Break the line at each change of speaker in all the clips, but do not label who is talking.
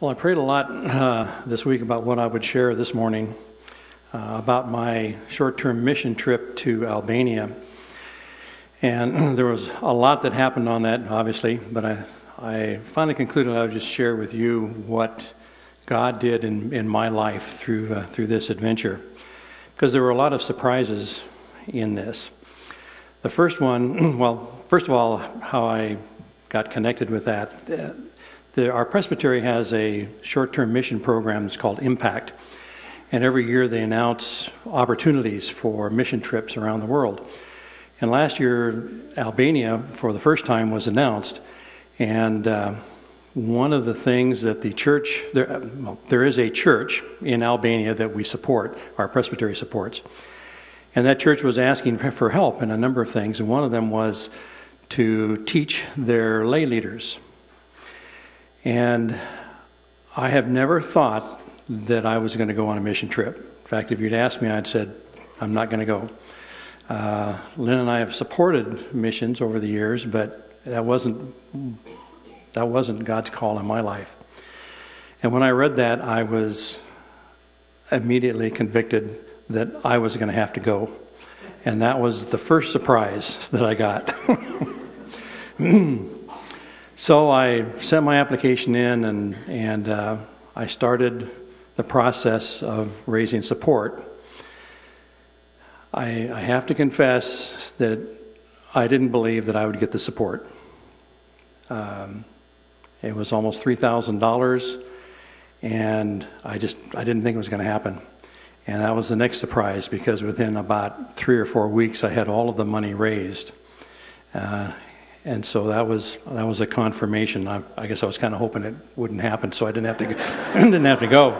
Well, I prayed a lot this week about what I would share this morning about my short-term mission trip to Albania. And there was a lot that happened on that, obviously, but I finally concluded I would just share with you what God did in my life through this adventure, because there were a lot of surprises in this. The first one, well, first of all, how I got connected with that. Our presbytery has a short-term mission program that's called Impact, and every year they announce opportunities for mission trips around the world. And last year, Albania, for the first time, was announced, and one of the things that the church, there is a church in Albania that we support, our presbytery supports, and that church was asking for help in a number of things, and one of them was to teach their lay leaders. And I have never thought that I was going to go on a mission trip. In fact, if you'd asked me, I'd said, I'm not going to go. Lynn and I have supported missions over the years, but that wasn't God's call in my life. And when I read that, I was immediately convicted that I was going to have to go. And that was the first surprise that I got. So I sent my application in, and I started the process of raising support. I have to confess that I didn't believe that I would get the support. It was almost $3,000, and I didn't think it was going to happen. And that was the next surprise, because within about 3 or 4 weeks, I had all of the money raised. And so that was a confirmation. I guess I was kind of hoping it wouldn't happen, so I didn't have to go. Didn't have to go.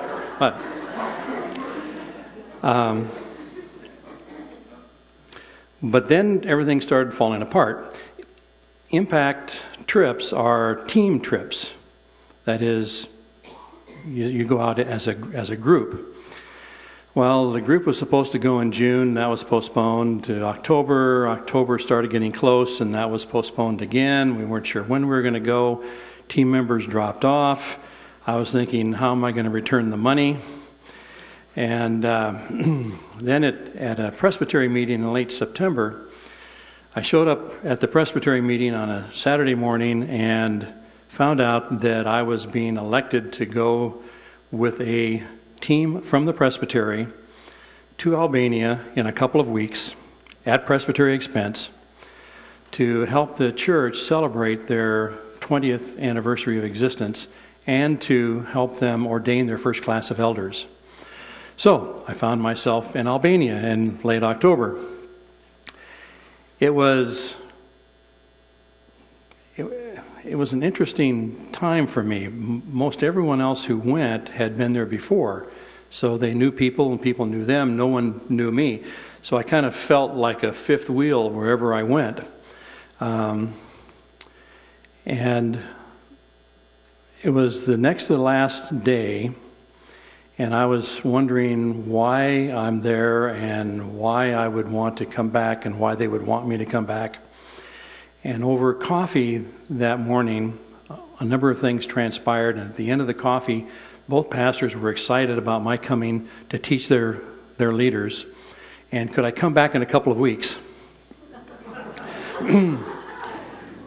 But then everything started falling apart. Impact trips are team trips. That is, you go out as a group. Well, the group was supposed to go in June. That was postponed to October. October started getting close, and that was postponed again. We weren't sure when we were going to go. Team members dropped off. I was thinking, how am I going to return the money? And then at a presbytery meeting in late September, I showed up at the presbytery meeting on a Saturday morning and found out that I was being elected to go with a team from the presbytery to Albania in a couple of weeks at presbytery expense to help the church celebrate their 20th anniversary of existence and to help them ordain their first class of elders. So I found myself in Albania in late October. It was an interesting time for me. Most everyone else who went had been there before, so they knew people and people knew them. No one knew me. So I kind of felt like a fifth wheel wherever I went. And it was the next to the last day, and I was wondering why I'm there and why I would want to come back and why they would want me to come back. And over coffee that morning, a number of things transpired, and at the end of the coffee, both pastors were excited about my coming to teach their leaders, and could I come back in a couple of weeks? And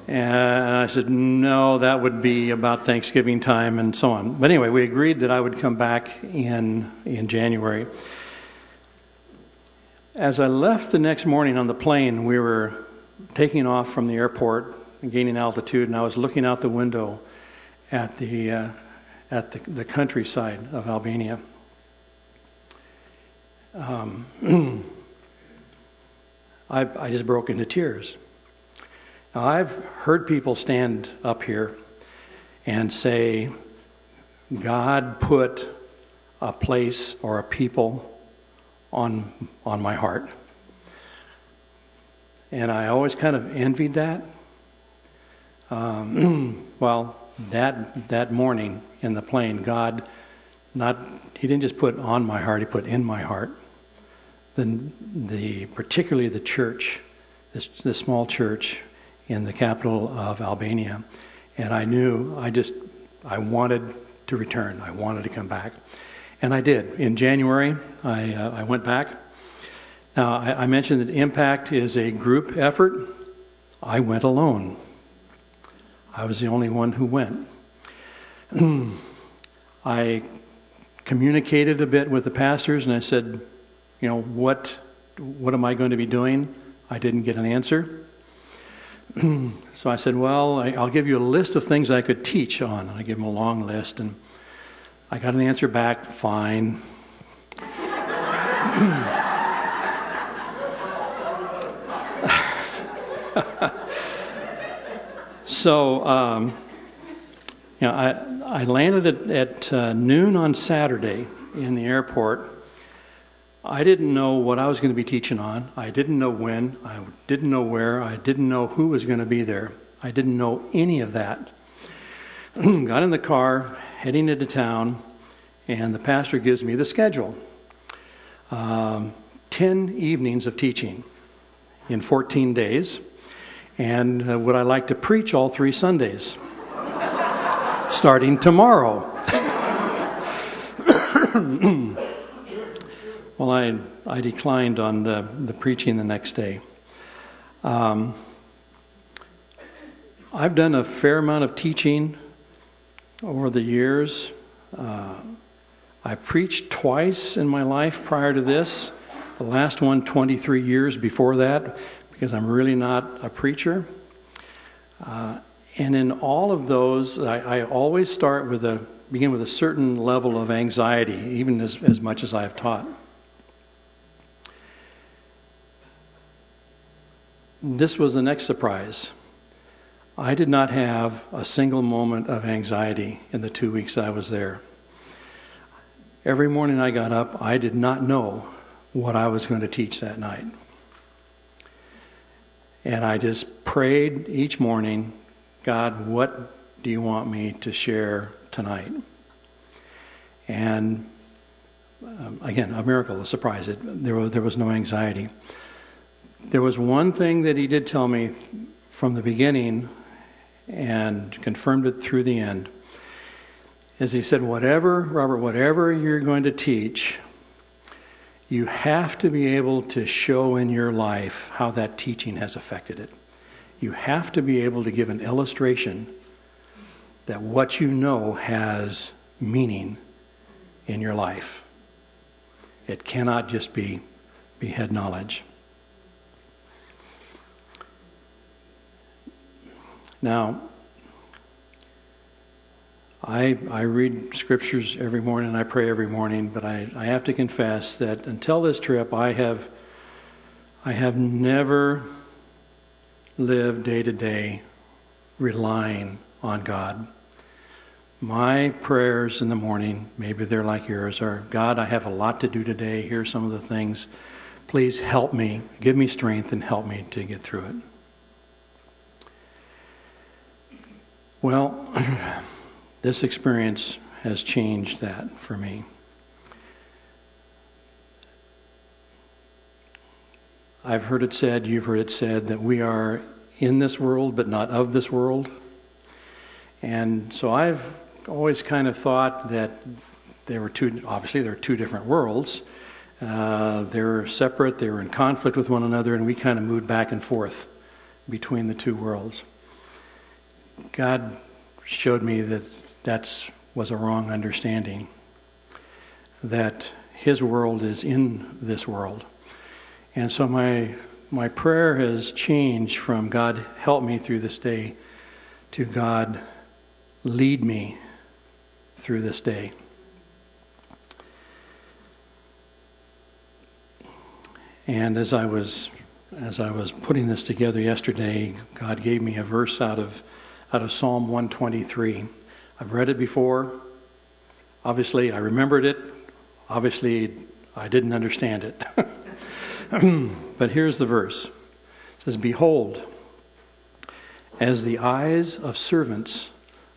I said, no, that would be about Thanksgiving time and so on. But anyway, we agreed that I would come back in January. As I left the next morning on the plane, we were taking off from the airport and gaining altitude, and I was looking out the window at the countryside of Albania. I just broke into tears. Now, I've heard people stand up here and say, God put a place or a people on my heart. And I always kind of envied that. Well, that morning in the plane, God, He didn't just put on my heart, He put in my heart. Particularly the church, this small church in the capital of Albania. And I knew I wanted to return. I wanted to come back. And I did. In January, I went back. Now, I mentioned that Impact is a group effort. I went alone. I was the only one who went. I communicated a bit with the pastors, and I said, you know, what am I going to be doing? I didn't get an answer. So I said, well, I'll give you a list of things I could teach on. I gave them a long list, and I got an answer back, fine. So, you know, I landed at noon on Saturday in the airport. I didn't know what I was going to be teaching on. I didn't know when. I didn't know where. I didn't know who was going to be there. I didn't know any of that. Got in the car, heading into town, and the pastor gives me the schedule. 10 evenings of teaching in 14 days. And would I like to preach all 3 Sundays? Starting tomorrow. Well, I declined on the preaching the next day. I've done a fair amount of teaching over the years. I preached twice in my life prior to this. The last one 23 years before that, because I'm really not a preacher. And in all of those, I always begin with a certain level of anxiety, even as much as I've taught. This was the next surprise. I did not have a single moment of anxiety in the 2 weeks I was there. Every morning I got up, I did not know what I was going to teach that night. And I just prayed each morning, God, what do you want me to share tonight? And again, a miracle, a surprise. There was no anxiety. There was one thing that he did tell me from the beginning and confirmed it through the end, is he said, Robert, whatever you're going to teach, you have to be able to show in your life how that teaching has affected it. You have to be able to give an illustration that what you know has meaning in your life. It cannot just be head knowledge. Now, I read scriptures every morning and I pray every morning, but I have to confess that until this trip, I have never lived day to day relying on God. My prayers in the morning, maybe they're like yours, are, God, I have a lot to do today. Here's some of the things. Please help me, give me strength and help me to get through it. Well, this experience has changed that for me. I've heard it said, you've heard it said, that we are in this world but not of this world. And so I've always kind of thought that there are two different worlds. They're separate, they were in conflict with one another, and we kind of moved back and forth between the two worlds. God showed me that was a wrong understanding, that His world is in this world. And so my prayer has changed from God, help me through this day, to God, lead me through this day. And as I was putting this together yesterday, God gave me a verse out of Psalm 123. I've read it before. Obviously, I remembered it. Obviously, I didn't understand it. But here's the verse. It says, "Behold, as the eyes of servants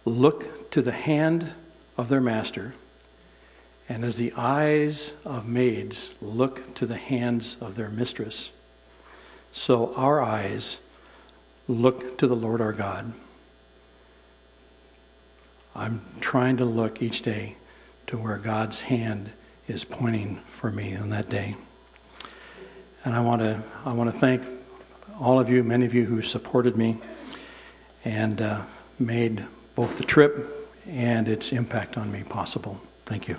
look to the hand of their master, and as the eyes of maids look to the hands of their mistress, so our eyes look to the Lord our God." I'm trying to look each day to where God's hand is pointing for me on that day. And I want to thank all of you, many of you who supported me and made both the trip and its impact on me possible. Thank you.